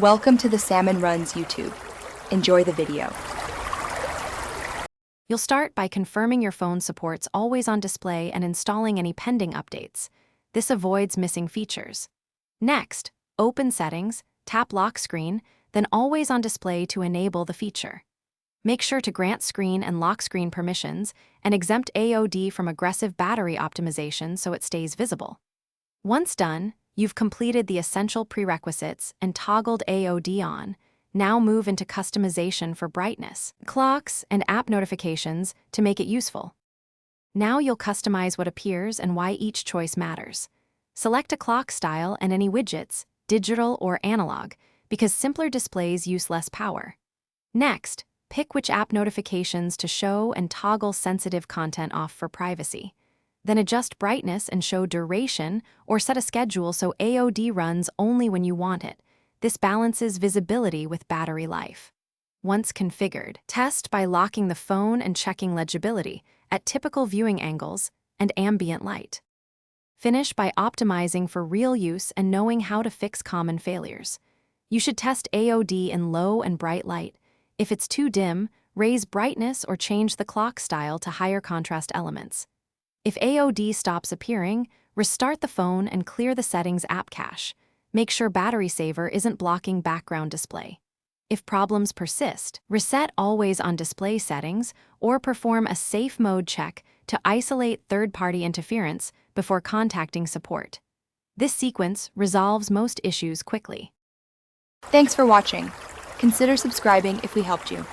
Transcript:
Welcome to the Salmon Runs YouTube. Enjoy the video. You'll start by confirming your phone supports always on display and installing any pending updates. This avoids missing features. Next, open Settings, tap Lock Screen, then Always on Display to enable the feature. Make sure to grant screen and lock screen permissions and exempt AOD from aggressive battery optimization so it stays visible. Once done, you've completed the essential prerequisites and toggled AOD on. Now move into customization for brightness, clocks, and app notifications to make it useful. Now you'll customize what appears and why each choice matters. Select a clock style and any widgets, digital or analog, because simpler displays use less power. Next, pick which app notifications to show and toggle sensitive content off for privacy. Then adjust brightness and show duration or set a schedule so AOD runs only when you want it. This balances visibility with battery life. Once configured, test by locking the phone and checking legibility at typical viewing angles and ambient light. Finish by optimizing for real use and knowing how to fix common failures. You should test AOD in low and bright light. If it's too dim, raise brightness or change the clock style to higher contrast elements. If AOD stops appearing, restart the phone and clear the settings app cache. Make sure Battery Saver isn't blocking background display. If problems persist, reset Always on Display settings or perform a safe mode check to isolate third-party interference before contacting support. This sequence resolves most issues quickly. Thanks for watching. Consider subscribing if we helped you.